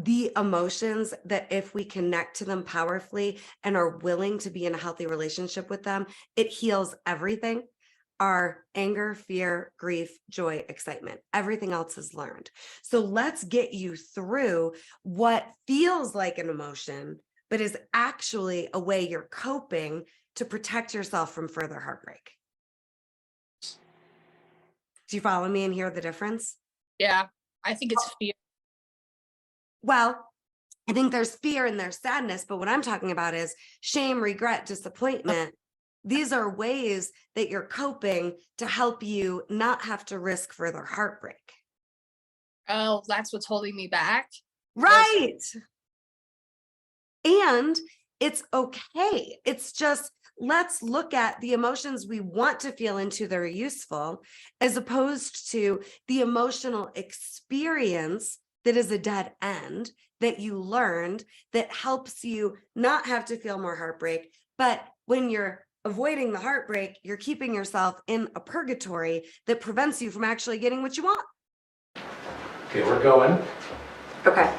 the emotions that if we connect to them powerfully and are willing to be in a healthy relationship with them, it heals everything. Our anger, fear, grief, joy, excitement. Everything else is learned. So let's get you through what feels like an emotion, but is actually a way you're coping to protect yourself from further heartbreak. Do you follow me and hear the difference? Yeah, I think it's fear. Well, I think there's fear and there's sadness, but what I'm talking about is shame, regret, disappointment. These are ways that you're coping to help you not have to risk further heartbreak. Oh, that's what's holding me back. Right. And it's okay. It's just, let's look at the emotions we want to feel into that are useful, as opposed to the emotional experience that is a dead end that you learned that helps you not have to feel more heartbreak. But when you're avoiding the heartbreak, you're keeping yourself in a purgatory that prevents you from actually getting what you want. Okay, we're going. Okay.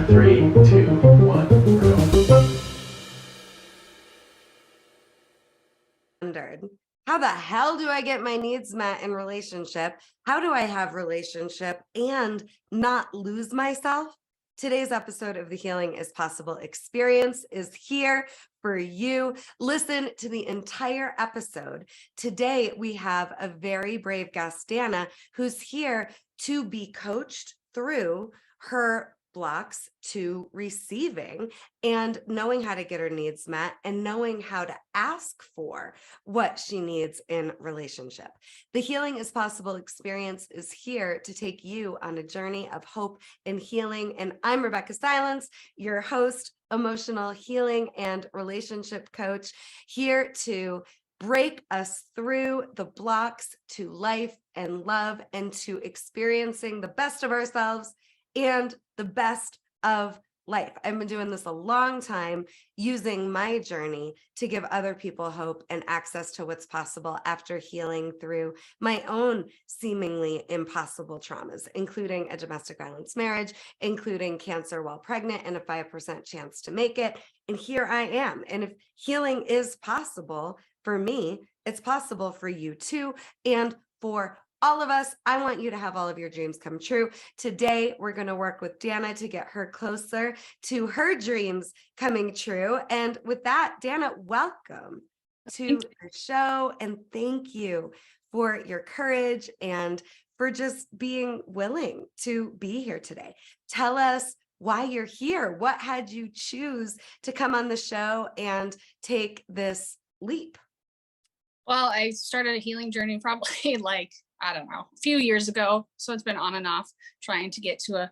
Three, two, one, we're going. Wondered, how the hell do I get my needs met in relationship? How do I have relationship and not lose myself? Today's episode of the Healing is Possible Experience is here for you. Listen to the entire episode. Today, we have a very brave guest, Danna, who's here to be coached through her blocks to receiving and knowing how to get her needs met and knowing how to ask for what she needs in relationship. The Healing is Possible Experience is here to take you on a journey of hope and healing. And I'm Rebeccah Silence, your host, emotional healing and relationship coach, here to break us through the blocks to life and love and to experiencing the best of ourselves and the best of life. I've been doing this a long time, using my journey to give other people hope and access to what's possible after healing through my own seemingly impossible traumas, including a domestic violence marriage, including cancer while pregnant and a 5% chance to make it. And here I am. And if healing is possible for me, it's possible for you too. And for all of us, I want you to have all of your dreams come true. Today, we're going to work with Danna to get her closer to her dreams coming true. And with that, Danna, welcome to the show. And thank you for your courage and for just being willing to be here today. Tell us why you're here. What had you choose to come on the show and take this leap? Well, I started a healing journey probably I don't know, a few years ago. So it's been on and off trying to get to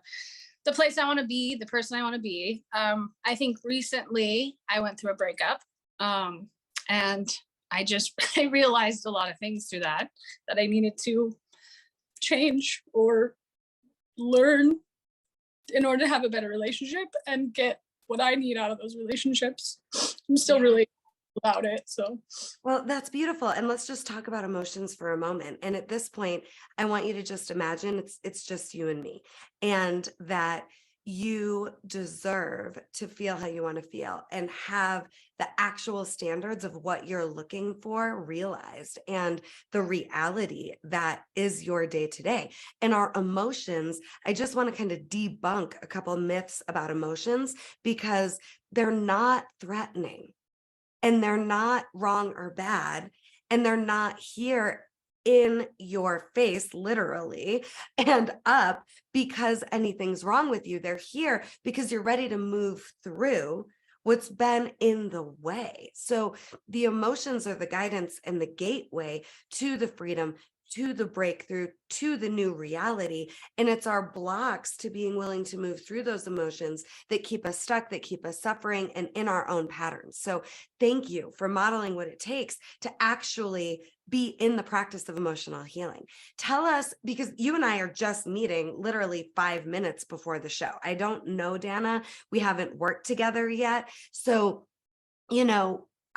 the place I want to be, the person I want to be. I think recently I went through a breakup, and I realized a lot of things through that I needed to change or learn in order to have a better relationship and get what I need out of those relationships. I'm still really about it. So, well, that's beautiful. And let's just talk about emotions for a moment. And at this point, I want you to just imagine it's just you and me, and that you deserve to feel how you want to feel and have the actual standards of what you're looking for realized and the reality that is your day to day. And our emotions, I just want to kind of debunk a couple myths about emotions, because they're not threatening. And they're not wrong or bad, and they're not here in your face, literally, and up because anything's wrong with you. They're here because you're ready to move through what's been in the way. So the emotions are the guidance and the gateway to the freedom, to the breakthrough, to the new reality. And it's our blocks to being willing to move through those emotions that keep us stuck, that keep us suffering and in our own patterns. So thank you for modeling what it takes to actually be in the practice of emotional healing. Tell us, because you and I are just meeting literally 5 minutes before the show. I don't know, Danna. We haven't worked together yet. So,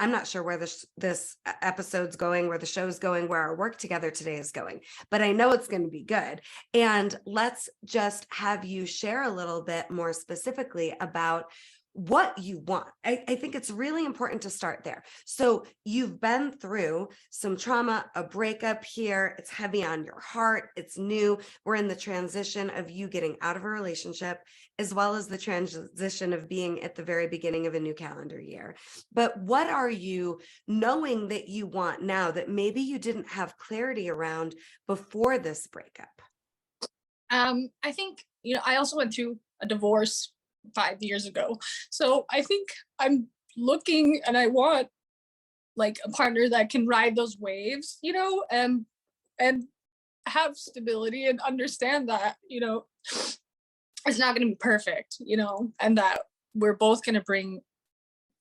I'm not sure where this episode's going, where the show's going, where our work together today is going, but I know it's going to be good. And let's just have you share a little bit more specifically about what you want. I think it's really important to start there. So you've been through some trauma, a breakup here. It's heavy on your heart. It's new. We're in the transition of you getting out of a relationship, as well as the transition of being at the very beginning of a new calendar year. But what are you knowing that you want now that maybe you didn't have clarity around before this breakup? I think, I also went through a divorce 5 years ago. So I think I'm looking and I want like a partner that can ride those waves, and have stability and understand that, it's not going to be perfect, and that we're both going to bring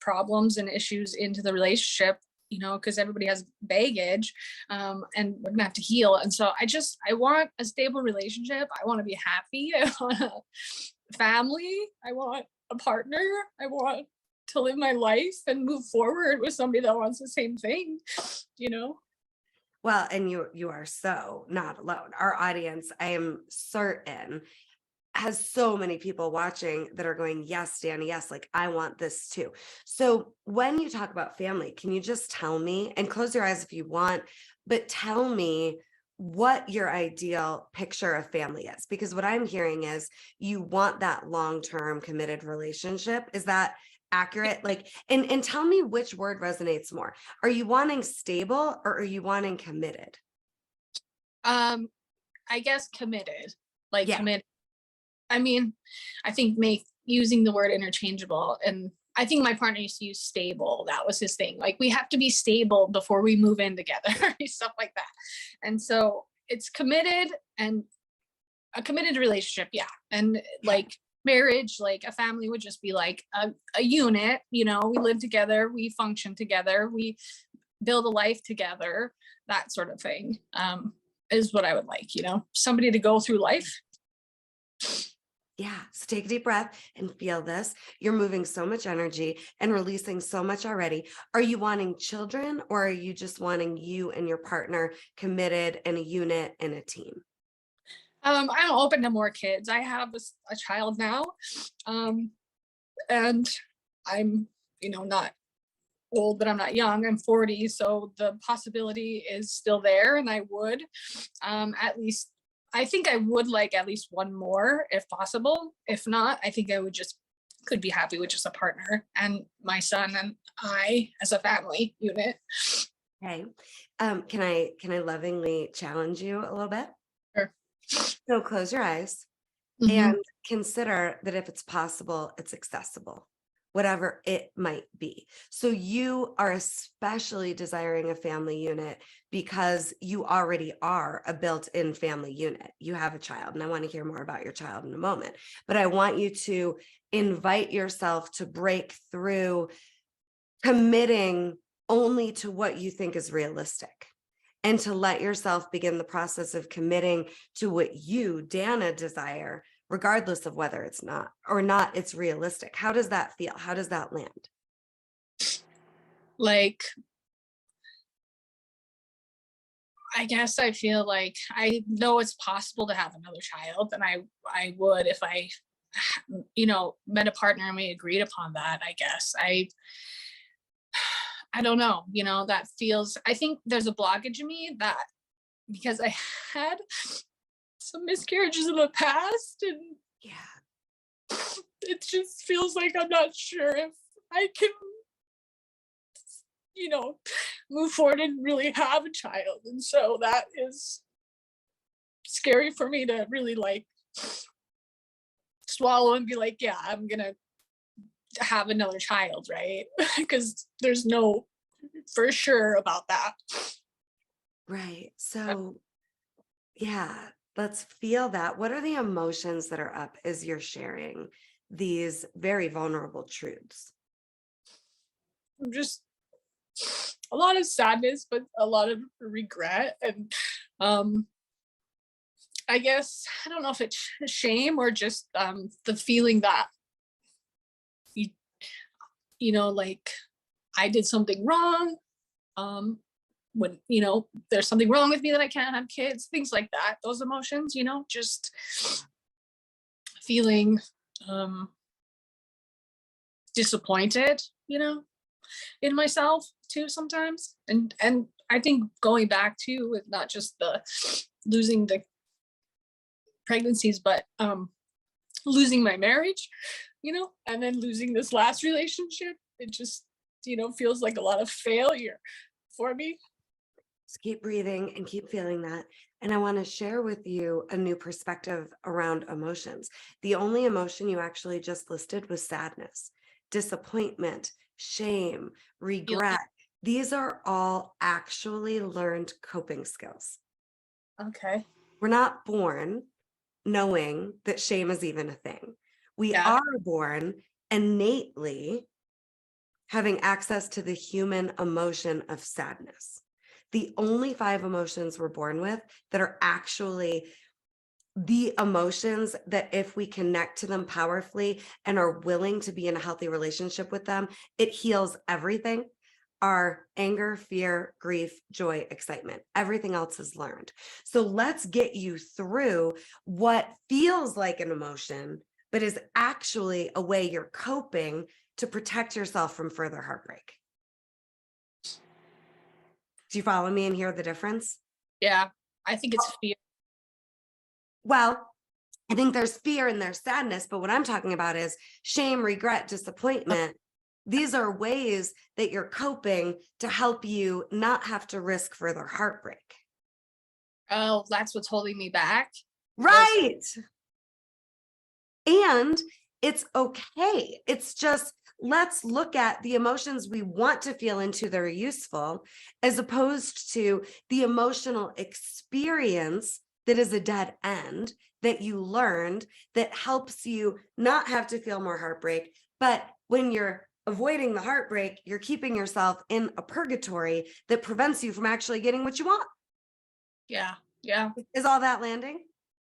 problems and issues into the relationship, because everybody has baggage, and we're gonna have to heal. And so I want a stable relationship. I want to be happy. I want a family. I want a partner. I want to live my life and move forward with somebody that wants the same thing, Well, and you are so not alone. Our audience, I am certain, has so many people watching that are going, yes, Danny, yes, like I want this too. So when you talk about family, can you just tell me, and close your eyes if you want, but tell me what your ideal picture of family is? Because what I'm hearing is you want that long-term committed relationship. Is that accurate? Like, and tell me which word resonates more. Are you wanting stable or are you wanting committed? I guess committed, like Yeah. committed. I mean, I think using the word interchangeable, and I think my partner used to use stable. That was his thing. Like, we have to be stable before we move in together, stuff like that. And so it's committed, and a committed relationship. Yeah. And like marriage, like a family would just be like a unit, we live together, we function together, we build a life together, that sort of thing, is what I would like, somebody to go through life. Yeah. So take a deep breath and feel this. You're moving so much energy and releasing so much already. Are you wanting children, or are you just wanting you and your partner committed in a unit and a team? I'm open to more kids. I have a child now. And I'm, not old, but I'm not young. I'm 40. So the possibility is still there. And I would, I think I would like at least one more if possible. If not, I think I could be happy with just a partner and my son and I as a family unit. Okay. Can I lovingly challenge you a little bit? Sure. So close your eyes Mhm. and consider that if it's possible, it's accessible, whatever it might be. So you are especially desiring a family unit because you already are a built-in family unit. You have a child, and I want to hear more about your child in a moment, but I want you to invite yourself to break through committing only to what you think is realistic, and to let yourself begin the process of committing to what you, Danna, desire, regardless of whether it's not it's realistic. How does that feel? How does that land? Like, I guess I feel like I know it's possible to have another child, and I would if I, met a partner and we agreed upon that. I guess I don't know, that feels, I think there's a blockage in me that, because I had some miscarriages in the past, and Yeah. it just feels like I'm not sure if I can, move forward and really have a child. And so that is scary for me to really like swallow and be like, yeah, I'm gonna have another child, right? Because there's no for sure about that. Right. So yeah, let's feel that. What are the emotions that are up as you're sharing these very vulnerable truths? Just a lot of sadness, but a lot of regret. And I guess I don't know if it's shame or just the feeling that like I did something wrong. When, there's something wrong with me that I can't have kids, things like that. Those emotions, just feeling disappointed, in myself too sometimes. And I think going back to with not just the losing the pregnancies, but losing my marriage, and then losing this last relationship, it just, feels like a lot of failure for me. Just keep breathing and keep feeling that. And I want to share with you a new perspective around emotions. The only emotion you actually just listed was sadness, disappointment, shame, regret. These are all actually learned coping skills. Okay. We're not born knowing that shame is even a thing. We Yeah. are born innately having access to the human emotion of sadness. The only 5 emotions we're born with that are actually the emotions that if we connect to them powerfully and are willing to be in a healthy relationship with them, it heals everything. Are anger, fear, grief, joy, excitement. Everything else is learned. So let's get you through what feels like an emotion, but is actually a way you're coping to protect yourself from further heartbreak. Do you follow me and hear the difference? Yeah. I think it's fear. Well, I think there's fear and there's sadness, but what I'm talking about is shame, regret, disappointment. These are ways that you're coping to help you not have to risk further heartbreak. Oh, that's what's holding me back. Right. And it's okay. It's just, let's look at the emotions we want to feel into that are useful, as opposed to the emotional experience that is a dead end that you learned that helps you not have to feel more heartbreak. But when you're avoiding the heartbreak, you're keeping yourself in a purgatory that prevents you from actually getting what you want. Yeah. Yeah. Is all that landing?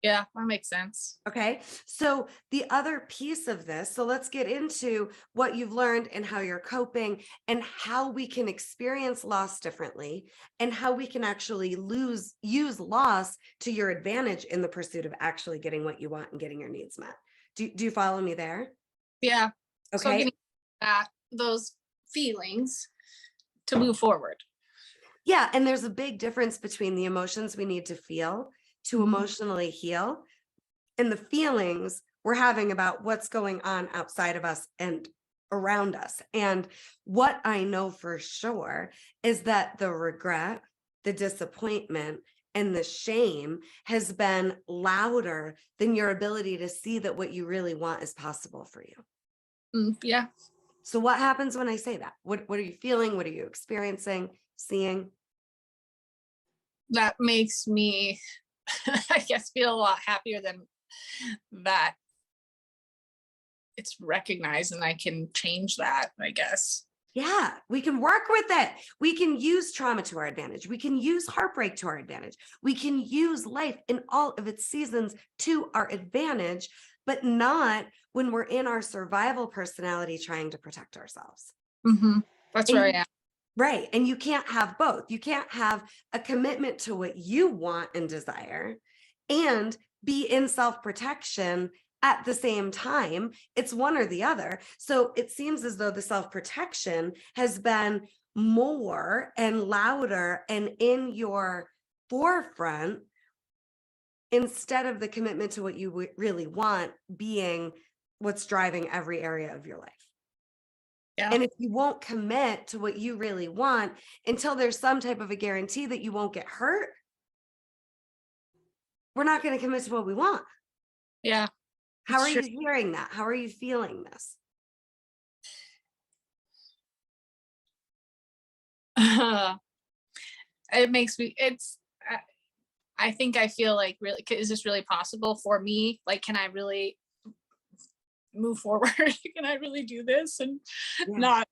Yeah, that makes sense. Okay. So the other piece of this, so let's get into what you've learned and how you're coping and how we can experience loss differently and how we can actually use loss to your advantage in the pursuit of actually getting what you want and getting your needs met. Do you follow me there? Yeah. So Okay. getting those feelings to move forward. Yeah. And there's a big difference between the emotions we need to feel to emotionally heal and the feelings we're having about what's going on outside of us and around us. And what I know for sure is that the regret, the disappointment, and the shame has been louder than your ability to see that what you really want is possible for you. Yeah. So what happens when I say that? What are you feeling? What are you experiencing, seeing? That makes me, I guess, feel a lot happier than that it's recognized and I can change that, I guess. Yeah, we can work with it. We can use trauma to our advantage. We can use heartbreak to our advantage. We can use life in all of its seasons to our advantage, but not when we're in our survival personality trying to protect ourselves. That's where I am. Right. And you can't have both. You can't have a commitment to what you want and desire and be in self-protection at the same time. It's one or the other. So it seems as though the self-protection has been more and louder and in your forefront instead of the commitment to what you really want being what's driving every area of your life. Yeah. And if you won't commit to what you really want until there's some type of a guarantee that you won't get hurt, we're not going to commit to what we want. Yeah. How are you hearing that? How are you feeling this? It makes me, I think I feel like, really, is this really possible for me? Like, can I really move forward? Can I really do this and not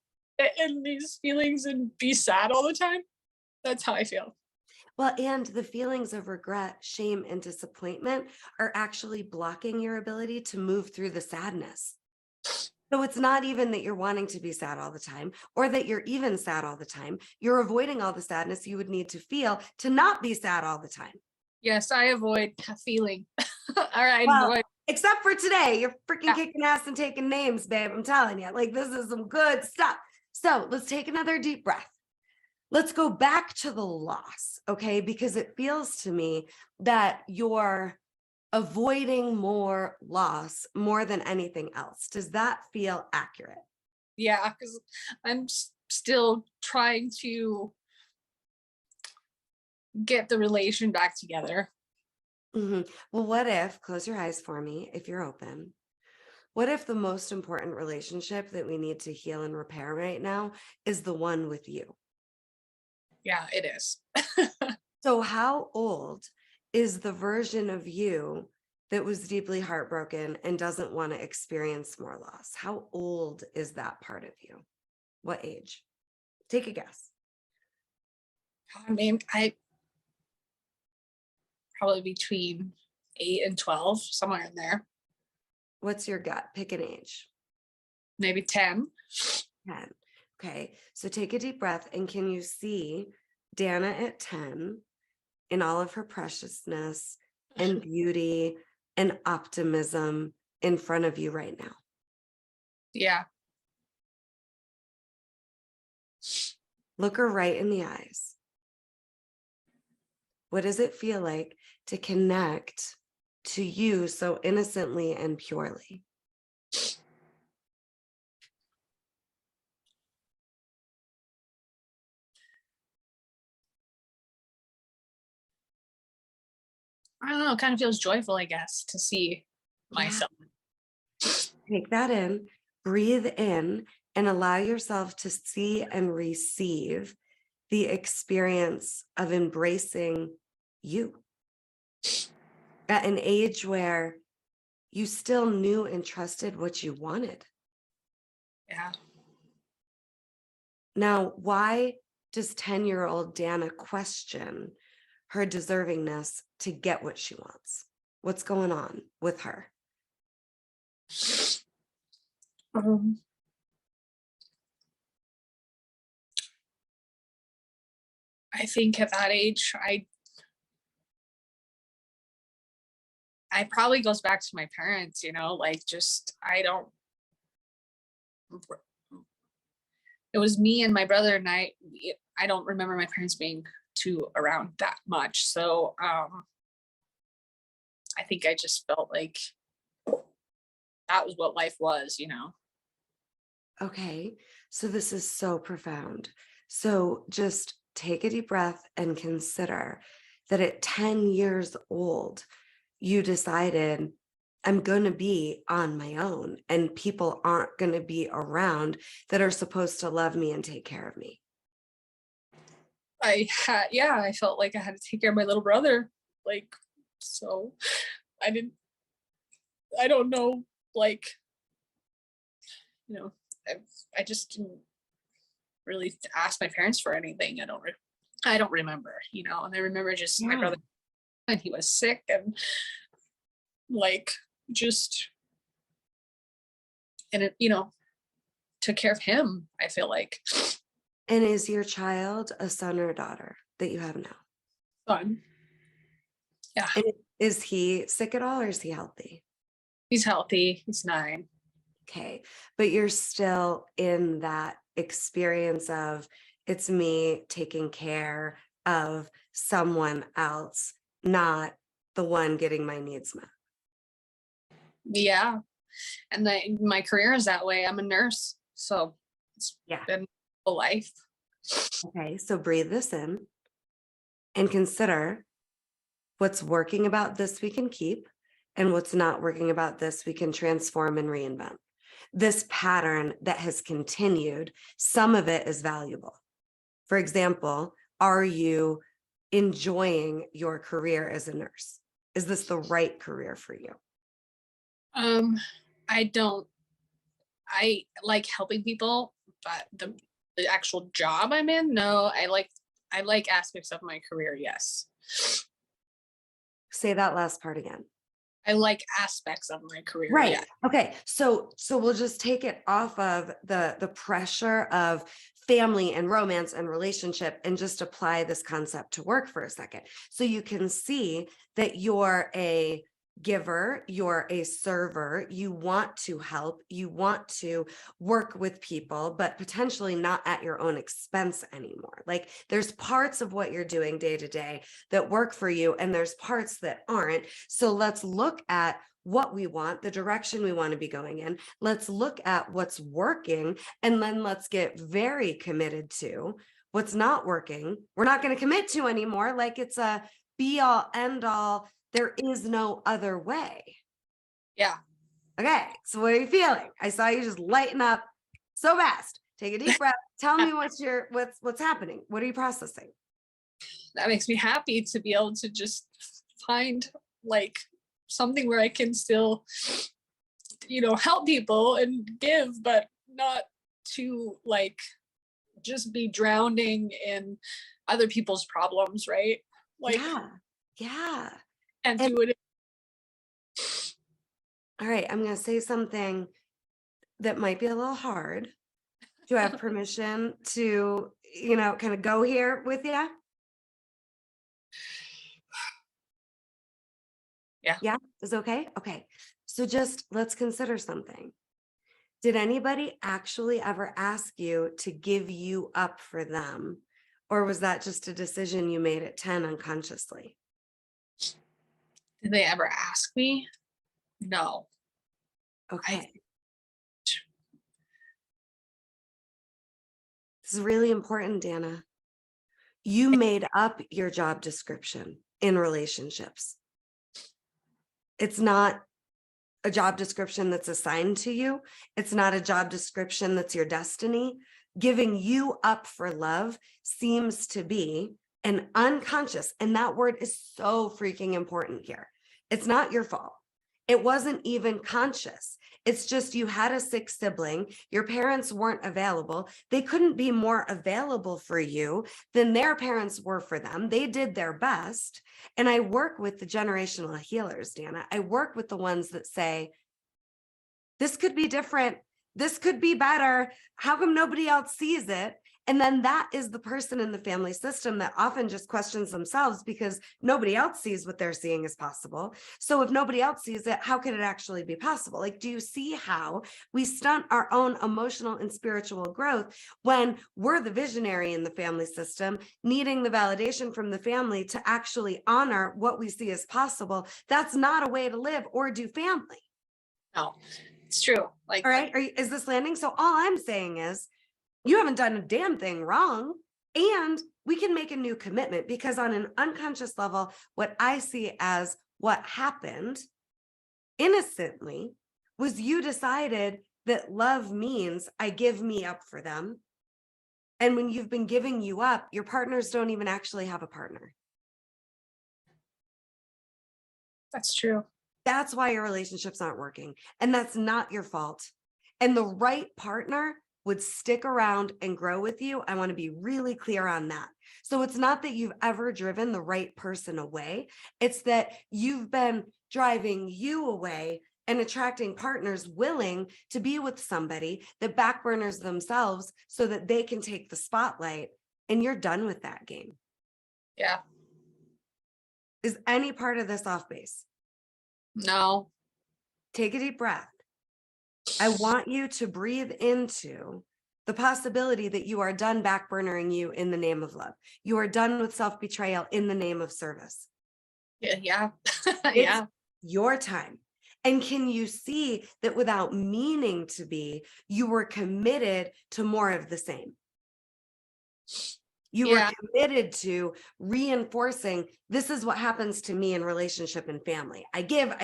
in these feelings and be sad all the time? That's how I feel. Well, and the feelings of regret, shame, and disappointment are actually blocking your ability to move through the sadness. So it's not even that you're wanting to be sad all the time or that you're even sad all the time. You're avoiding all the sadness you would need to feel to not be sad all the time. Yes, I avoid feeling. All right, Well, avoid. except for today, you're freaking Yeah. kicking ass and taking names, babe. I'm telling you, like, this is some good stuff. So let's take another deep breath. Let's go back to the loss, okay? Because it feels to me that you're avoiding more loss more than anything else. Does that feel accurate? Yeah, because I'm still trying to get the relation back together. Mhm. Well, what if, close your eyes for me if you're open. What if the most important relationship that we need to heal and repair right now is the one with you? Yeah, it is. So, how old is the version of you that was deeply heartbroken and doesn't want to experience more loss? How old is that part of you? What age? Take a guess. I mean, I probably between 8 and 12, somewhere in there, What's your gut? Pick an age. maybe 10. 10. Okay. So take a deep breath. And can you see Danna at 10 in all of her preciousness and beauty and optimism in front of you right now? Yeah. Look her right in the eyes. What does it feel like to connect to you so innocently and purely? I don't know, it kind of feels joyful, I guess, to see Yeah. myself. Take that in, breathe in, and allow yourself to see and receive the experience of embracing you at an age where you still knew and trusted what you wanted. Yeah. Now, why does 10-year-old Danna question her deservingness to get what she wants? What's going on with her? Um, I think at that age, I probably goes back to my parents, like just it was me and my brother and I don't remember my parents being too around that much. So I think I just felt like that was what life was. Okay, so this is so profound. So just take a deep breath and consider that at 10 years old, you decided, I'm going to be on my own, and people aren't going to be around that are supposed to love me and take care of me. I felt like I had to take care of my little brother. Like, so I don't know, like, you know, I, I just didn't really ask my parents for anything. I don't remember, and I remember just my Yeah. brother, and he was sick, and like just, and it, took care of him, I feel like. And is your child a son or a daughter that you have now? Fun. Yeah. And is he sick at all or is he healthy? He's healthy. He's 9. Okay. But you're still in that experience of it's me taking care of someone else, not the one getting my needs met. Yeah. And my career is that way. I'm a nurse. So it's been a life. Okay. So breathe this in and consider what's working about this we can keep and what's not working about this we can transform and reinvent. This pattern that has continued, some of it is valuable. For example, are you enjoying your career as a nurse? Is this the right career for you? I like helping people, but the actual job I'm in, no. I like aspects of my career, yes. Say that last part again. I like aspects of my career. Right. Yeah. Okay. So we'll just take it off of the pressure of family and romance and relationship and just apply this concept to work for a second. So you can see that you're a giver, you're a server, you want to help, you want to work with people, but potentially not at your own expense anymore. Like there's parts of what you're doing day to day that work for you, and there's parts that aren't. So let's look at what we want, the direction we want to be going in. Let's look at what's working, and then let's get very committed to what's not working. We're not going to commit to anymore. Like it's a be all end all. There is no other way. Yeah. Okay. So what are you feeling? I saw you just lighten up so fast. Take a deep breath. Tell me what's happening. What are you processing? That makes me happy to be able to just find like something where I can still, help people and give, but not to like just be drowning in other people's problems, right? Like, Yeah. and do it. All right. I'm going to say something that might be a little hard. Do I have permission to, kind of go here with you? Yeah. Yeah. Is okay? Okay. So just let's consider something. Did anybody actually ever ask you to give you up for them? Or was that just a decision you made at 10 unconsciously? Did they ever ask me? No. Okay. This is really important, Danna. You made up your job description in relationships. It's not a job description that's assigned to you. It's not a job description that's your destiny. Giving you up for love seems to be an unconscious, and that word is so freaking important here. It's not your fault. It wasn't even conscious. It's just you had a sick sibling. Your parents weren't available. They couldn't be more available for you than their parents were for them. They did their best. And I work with the generational healers, Danna. I work with the ones that say, this could be different. This could be better. How come nobody else sees it? And then that is the person in the family system that often just questions themselves because nobody else sees what they're seeing as possible. So if nobody else sees it, how can it actually be possible? Like, do you see how we stunt our own emotional and spiritual growth when we're the visionary in the family system, needing the validation from the family to actually honor what we see as possible? That's not a way to live or do family. No, it's true. Like, all right, is this landing? So all I'm saying is, you haven't done a damn thing wrong. And we can make a new commitment because on an unconscious level, what I see as what happened innocently was you decided that love means I give me up for them. And when you've been giving you up, your partners don't even actually have a partner. That's true. That's why your relationships aren't working. And that's not your fault. And the right partner would stick around and grow with you. I want to be really clear on that. So it's not that you've ever driven the right person away. It's that you've been driving you away and attracting partners willing to be with somebody that backburners themselves so that they can take the spotlight, and you're done with that game. Yeah. Is any part of this off base? No. Take a deep breath. I want you to breathe into the possibility that you are done backburnering you in the name of love. You are done with self-betrayal in the name of service. Yeah. It's your time. And can you see that without meaning to be, you were committed to more of the same? You were committed to reinforcing, this is what happens to me in relationship and family. I give.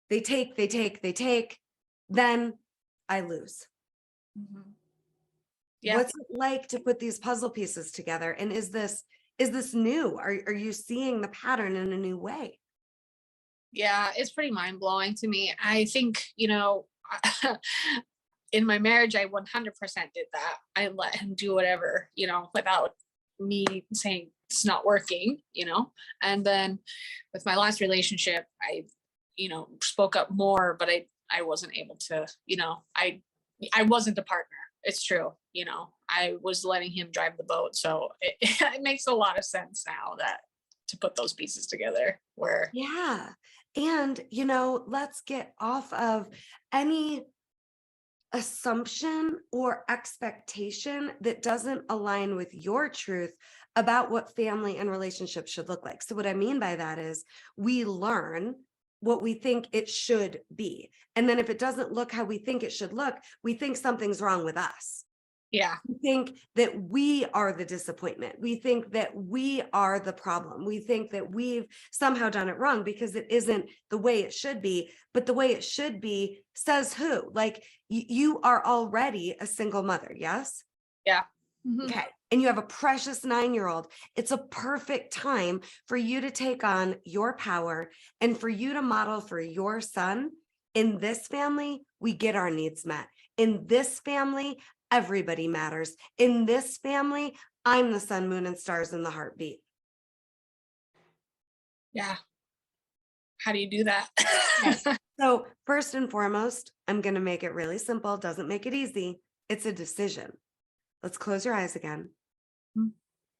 They take. Then I lose. Mm-hmm. Yeah. What's it like to put these puzzle pieces together? And is this new? Are you seeing the pattern in a new way? Yeah, it's pretty mind blowing to me. I think, in my marriage, I 100% did that. I let him do whatever, without me saying it's not working, and then with my last relationship, I spoke up more, but I wasn't able to, I wasn't a partner. It's true. I was letting him drive the boat. So it makes a lot of sense now that to put those pieces together where. Yeah. And, let's get off of any assumption or expectation that doesn't align with your truth about what family and relationships should look like. So what I mean by that is we learn what we think it should be. And then if it doesn't look how we think it should look, we think something's wrong with us. Yeah. We think that we are the disappointment. We think that we are the problem. We think that we've somehow done it wrong because it isn't the way it should be. But the way it should be says who? Like you are already a single mother, yes? Yeah. Mm-hmm. Okay. And you have a precious 9-year-old. It's a perfect time for you to take on your power and for you to model for your son. In this family, we get our needs met. In this family, everybody matters. In this family, I'm the sun, moon, and stars in the heartbeat. Yeah. How do you do that? So first and foremost, I'm going to make it really simple. Doesn't make it easy. It's a decision. Let's close your eyes again. Mm.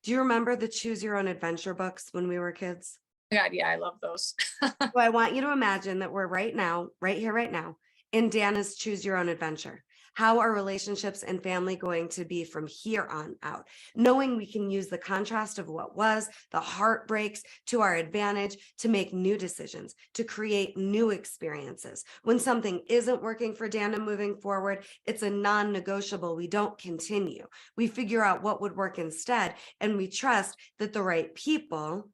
Do you remember the Choose Your Own Adventure books when we were kids? God, yeah, I love those. So I want you to imagine that we're right now, right here, right now, in Danna's Choose Your Own Adventure. How are relationships and family going to be from here on out? Knowing we can use the contrast of what was, the heartbreaks to our advantage to make new decisions, to create new experiences. When something isn't working for Danna moving forward, it's a non-negotiable. We don't continue. We figure out what would work instead, and we trust that the right people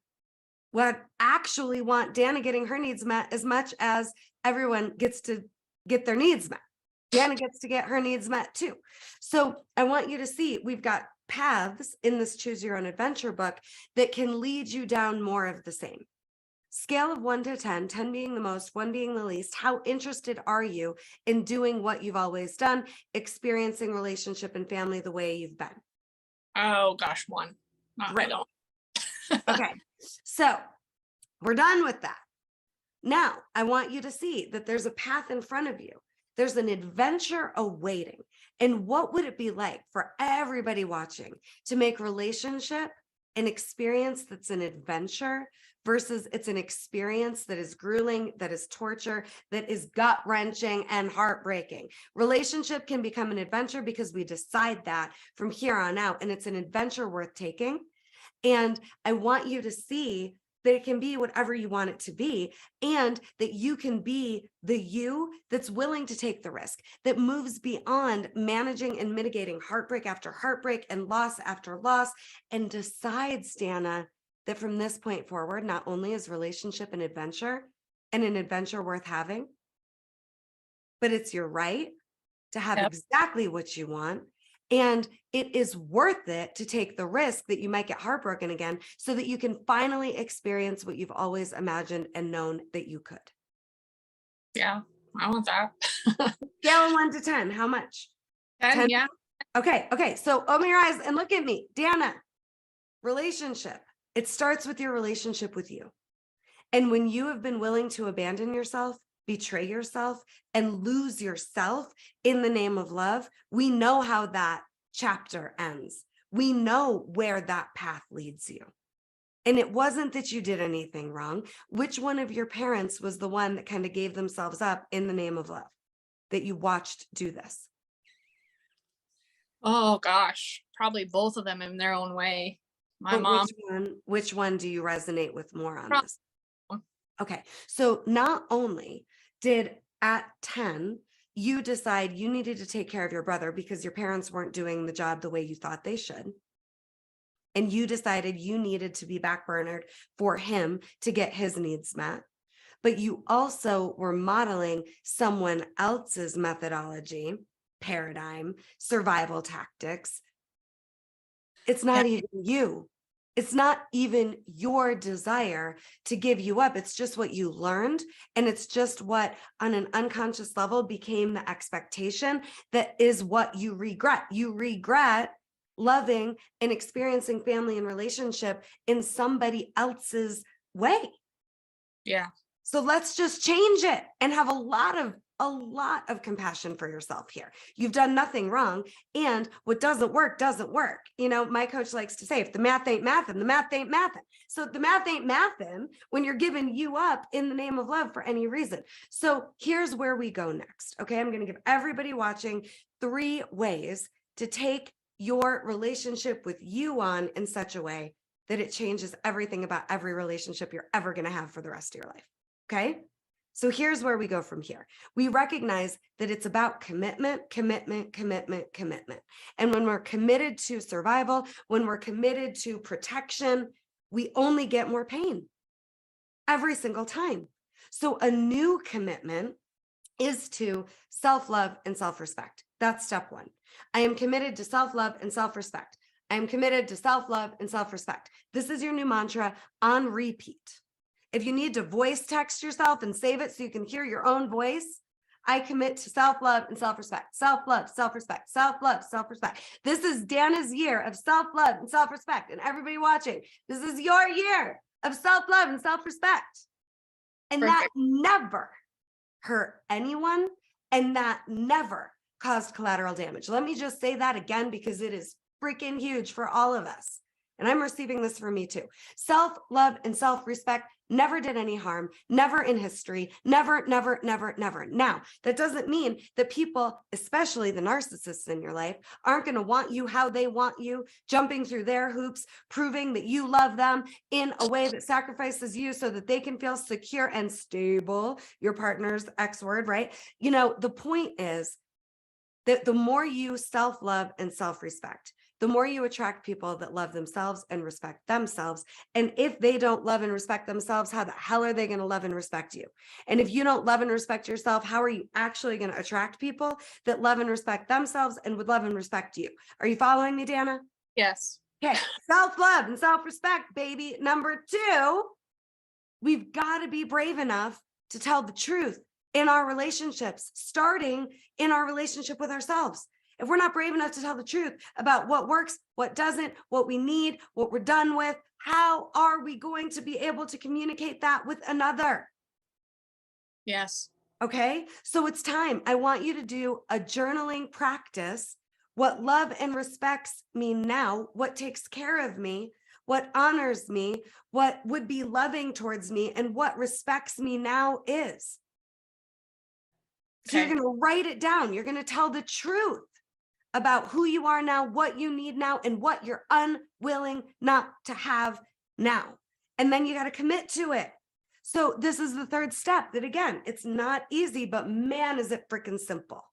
would actually want Danna getting her needs met as much as everyone gets to get their needs met. Danna gets to get her needs met too. So I want you to see, we've got paths in this Choose Your Own Adventure book that can lead you down more of the same. Scale of 1 to 10, 10 being the most, 1 being the least. How interested are you in doing what you've always done, experiencing relationship and family the way you've been? Oh gosh, 1. I don't. Okay, so we're done with that. Now, I want you to see that there's a path in front of you. There's an adventure awaiting. And what would it be like for everybody watching to make relationship an experience that's an adventure versus it's an experience that is grueling, that is torture, that is gut-wrenching and heartbreaking? Relationship can become an adventure because we decide that from here on out, and it's an adventure worth taking. And I want you to see that it can be whatever you want it to be, and that you can be the you that's willing to take the risk, that moves beyond managing and mitigating heartbreak after heartbreak and loss after loss, and decides, Danna, that from this point forward, not only is relationship an adventure and an adventure worth having, but it's your right to have exactly what you want. And it is worth it to take the risk that you might get heartbroken again so that you can finally experience what you've always imagined and known that you could. Yeah, I want that. Scale of 1 to 10, how much? 10, yeah. Okay. So open your eyes and look at me. Danna, relationship. It starts with your relationship with you. And when you have been willing to abandon yourself, betray yourself, and lose yourself in the name of love, we know how that chapter ends. We know where that path leads you. And it wasn't that you did anything wrong. Which one of your parents was the one that kind of gave themselves up in the name of love that you watched do this? Oh gosh, probably both of them in their own way. My mom. Which one do you resonate with more on this? Probably. Okay, so not only did at 10, you decide you needed to take care of your brother because your parents weren't doing the job the way you thought they should, and you decided you needed to be backburnered for him to get his needs met, but you also were modeling someone else's methodology, paradigm, survival tactics. It's not even you. It's not even your desire to give you up. It's just what you learned. And it's just what on an unconscious level became the expectation that is what you regret. You regret loving and experiencing family and relationship in somebody else's way. Yeah. So let's just change it and have a lot of compassion for yourself here. You've done nothing wrong. And what doesn't work, doesn't work. You know, my coach likes to say, if the math ain't mathin', the math ain't mathin'. So the math ain't mathin' when you're giving you up in the name of love for any reason. So here's where we go next. Okay. I'm going to give everybody watching 3 ways to take your relationship with you on in such a way that it changes everything about every relationship you're ever going to have for the rest of your life. Okay. So here's where we go from here. We recognize that it's about commitment, commitment, commitment, commitment. And when we're committed to survival, when we're committed to protection, we only get more pain every single time. So a new commitment is to self-love and self-respect. That's step 1. I am committed to self-love and self-respect. I am committed to self-love and self-respect. This is your new mantra on repeat. If you need to voice text yourself and save it so you can hear your own voice, I commit to self-love and self-respect, self-love, self-respect, self-love, self-respect. This is Danna's year of self-love and self-respect. And everybody watching, this is your year of self-love and self-respect. And that never hurt anyone. And that never caused collateral damage. Let me just say that again, because it is freaking huge for all of us. And I'm receiving this from me too. Self-love and self-respect never did any harm, never in history, never, never, never, never. Now, that doesn't mean that people, especially the narcissists in your life, aren't going to want you how they want you, jumping through their hoops, proving that you love them in a way that sacrifices you so that they can feel secure and stable, your partner's X word, right? You know, the point is that the more you self-love and self-respect, the more you attract people that love themselves and respect themselves. And if they don't love and respect themselves, how the hell are they going to love and respect you? And if you don't love and respect yourself, how are you actually going to attract people that love and respect themselves and would love and respect you? Are you following me, Danna? Yes. Okay. Self-love and self-respect, baby. Number 2, we've got to be brave enough to tell the truth in our relationships, starting in our relationship with ourselves. If we're not brave enough to tell the truth about what works, what doesn't, what we need, what we're done with, how are we going to be able to communicate that with another? Yes. Okay. So it's time. I want you to do a journaling practice. What love and respects me now, what takes care of me, what honors me, what would be loving towards me, and what respects me now is. So you're going to write it down. You're going to tell the truth about who you are now, what you need now, and what you're unwilling not to have now. And then you got to commit to it. So this is the 3rd step that, again, it's not easy, but man, is it freaking simple,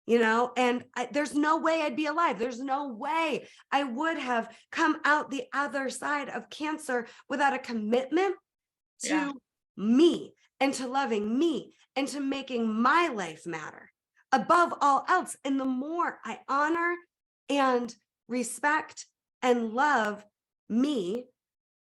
you know? And there's no way I'd be alive. There's no way I would have come out the other side of cancer without a commitment to me and to loving me and to making my life matter above all else. And the more I honor and respect and love me,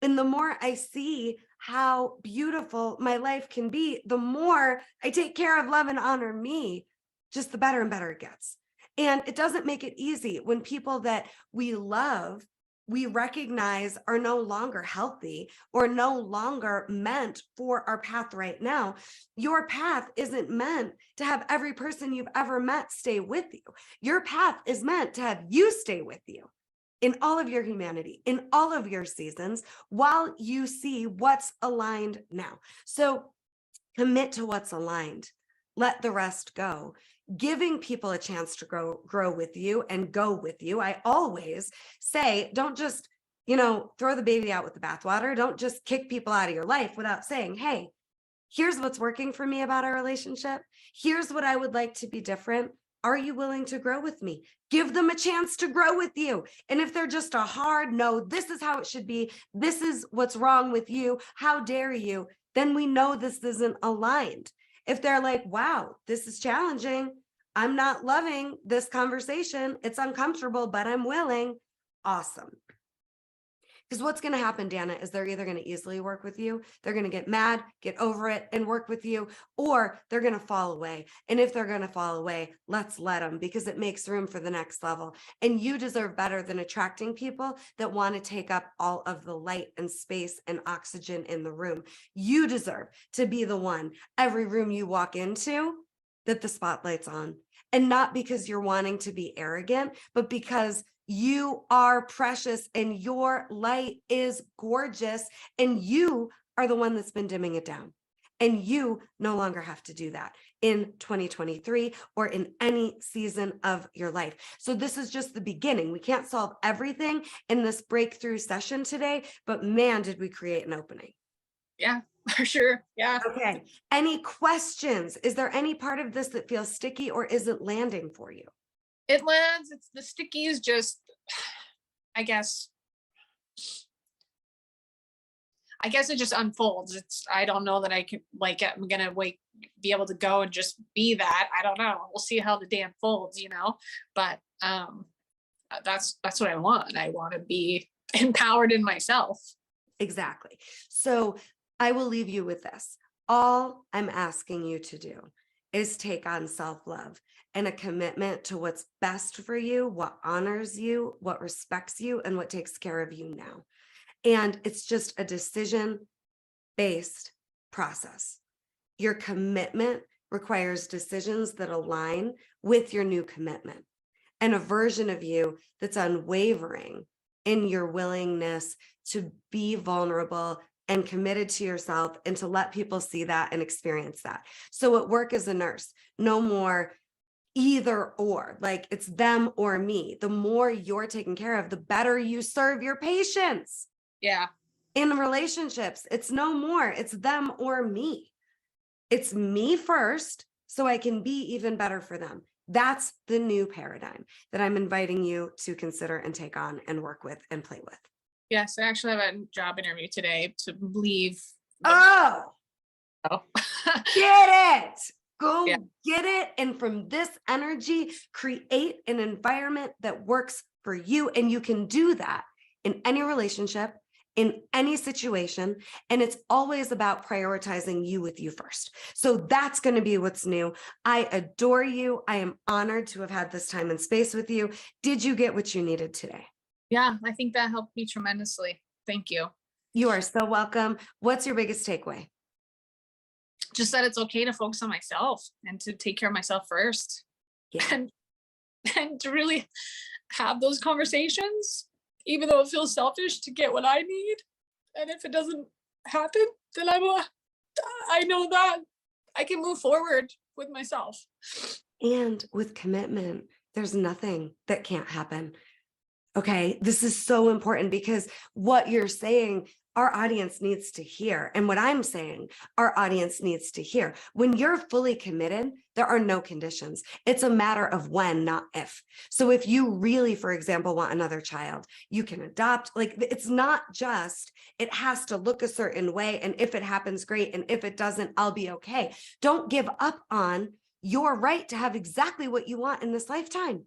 and the more I see how beautiful my life can be, the more I take care of, love, and honor me, just the better and better it gets. And it doesn't make it easy when people that we love, we recognize are no longer healthy or no longer meant for our path right now. Your path isn't meant to have every person you've ever met stay with you. Your path is meant to have you stay with you in all of your humanity, in all of your seasons, while you see what's aligned now. So commit to what's aligned. Let the rest go. Giving people a chance to grow with you and go with you. I always say, don't just, throw the baby out with the bathwater. Don't just kick people out of your life without saying, hey, here's what's working for me about our relationship. Here's what I would like to be different. Are you willing to grow with me? Give them a chance to grow with you. And if they're just a hard no, this is how it should be. This is what's wrong with you. How dare you? Then we know this isn't aligned. If they're like, wow, this is challenging. I'm not loving this conversation. It's uncomfortable, but I'm willing. Awesome. Because what's going to happen, Danna, is they're either going to easily work with you, they're going to get mad, get over it, and work with you, or they're going to fall away. And if they're going to fall away, let's let them, because it makes room for the next level. And you deserve better than attracting people that want to take up all of the light and space and oxygen in the room. You deserve to be the one, every room you walk into, that the spotlight's on. And not because you're wanting to be arrogant, but because you are precious and your light is gorgeous, and you are the one that's been dimming it down. And you no longer have to do that in 2023 or in any season of your life. So this is just the beginning. We can't solve everything in this breakthrough session today, but man, did we create an opening. Yeah, for sure. Yeah. Okay. Any questions? Is there any part of this that feels sticky or isn't landing for you? It lands. It's the sticky is just, I guess it just unfolds. I don't know that I can, like, I'm going to be able to go and just be that. I don't know. We'll see how the day unfolds, but, that's what I want. I want to be empowered in myself. Exactly. So I will leave you with this. All I'm asking you to do is take on self-love and a commitment to what's best for you, what honors you, what respects you, and what takes care of you now. And it's just a decision-based process. Your commitment requires decisions that align with your new commitment, and a version of you that's unwavering in your willingness to be vulnerable and committed to yourself, and to let people see that and experience that. So at work as a nurse, no more either or, like it's them or me. The more you're taken care of, the better you serve your patients. Yeah. In relationships, it's no more, it's them or me. It's me first, so I can be even better for them. That's the new paradigm that I'm inviting you to consider and take on and work with and play with. Yes, I actually have a job interview today to leave. Oh, get it. Go Yeah. get it. And from this energy, create an environment that works for you. And you can do that in any relationship, in any situation. And it's always about prioritizing you with you first. So that's going to be what's new. I adore you. I am honored to have had this time and space with you. Did you get what you needed today? Yeah, I think that helped me tremendously. Thank you. You are so welcome. What's your biggest takeaway? Just that it's okay to focus on myself and to take care of myself first. Yeah. And to really have those conversations, even though it feels selfish, to get what I need. And if it doesn't happen, then I know that I can move forward with myself. And with commitment, there's nothing that can't happen. Okay, this is so important, because what you're saying, our audience needs to hear. And what I'm saying, our audience needs to hear. When you're fully committed, there are no conditions. It's a matter of when, not if. So if you really, for example, want another child, you can adopt. Like, it's not just, it has to look a certain way. And if it happens, great. And if it doesn't, I'll be okay. Don't give up on your right to have exactly what you want in this lifetime.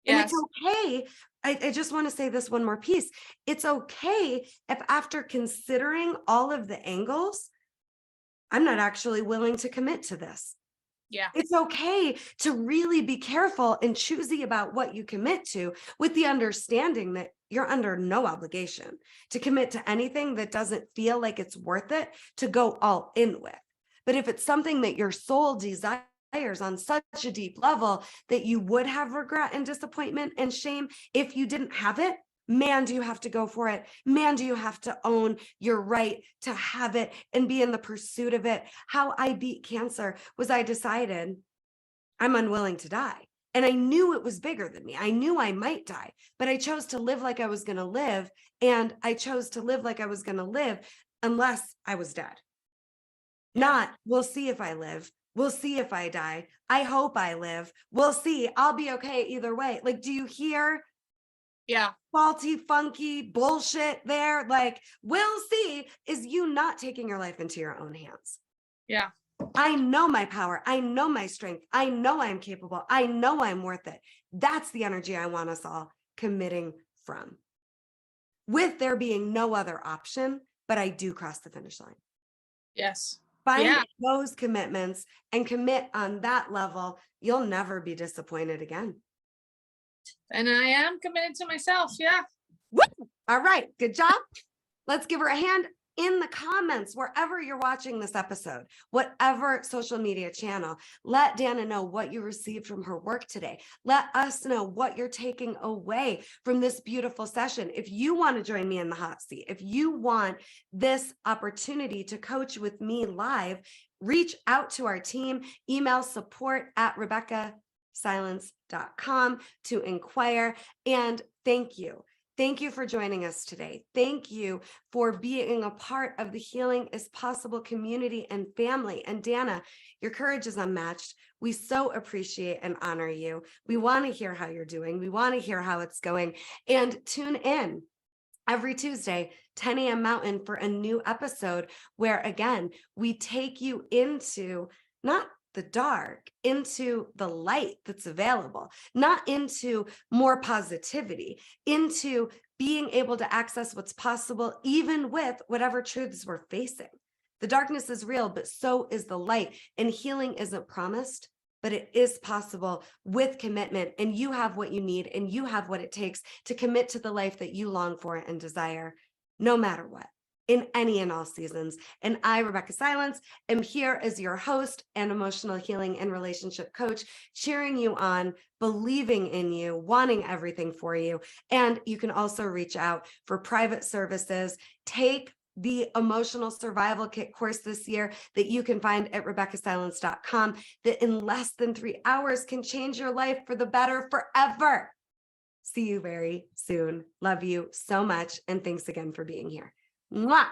And Yes. it's okay. I just want to say this one more piece. It's okay if, after considering all of the angles, I'm not actually willing to commit to this. Yeah. It's okay to really be careful and choosy about what you commit to, with the understanding that you're under no obligation to commit to anything that doesn't feel like it's worth it to go all in with. But if it's something that your soul desires on such a deep level that you would have regret and disappointment and shame if you didn't have it, man, do you have to go for it. Man, do you have to own your right to have it and be in the pursuit of it. How I beat cancer was I decided I'm unwilling to die. And I knew it was bigger than me. I knew I might die, but I chose to live like I was going to live. And I chose to live like I was going to live unless I was dead. Not, we'll see if I live. We'll see if I die. I hope I live. We'll see. I'll be okay either way. Like, do you hear? Yeah. Faulty, funky bullshit there? Like, we'll see is you not taking your life into your own hands. Yeah. I know my power. I know my strength. I know I'm capable. I know I'm worth it. That's the energy I want us all committing from. with there being no other option, but I do cross the finish line. Yes. Find Yeah. those commitments and commit on that level. You'll never be disappointed again. And I am committed to myself. Yeah. Woo! All right. Good job. Let's give her a hand in the comments, wherever you're watching this episode, whatever social media channel. Let Danna know what you received from her work today. Let us know what you're taking away from this beautiful session. If you want to join me in the hot seat, if you want this opportunity to coach with me live, reach out to our team, email support@RebeccahSilence.com to inquire. And thank you. Thank you for joining us today. Thank you for being a part of the Healing is Possible community and family. And Danna, your courage is unmatched. We so appreciate and honor you. We want to hear how you're doing. We want to hear how it's going. And tune in every Tuesday, 10 a.m. Mountain, for a new episode where, again, we take you into not the dark, into the light that's available, not into more positivity, into being able to access what's possible, even with whatever truths we're facing. The darkness is real, but so is the light, and healing isn't promised, but it is possible with commitment. And you have what you need, and you have what it takes to commit to the life that you long for and desire, no matter what, in any and all seasons. And I, Rebeccah Silence, am here as your host and emotional healing and relationship coach, cheering you on, believing in you, wanting everything for you. And you can also reach out for private services. Take the emotional survival kit course this year that you can find at RebeccahSilence.com, that in less than 3 hours can change your life for the better forever. See you very soon. Love you so much. And thanks again for being here. Mwah!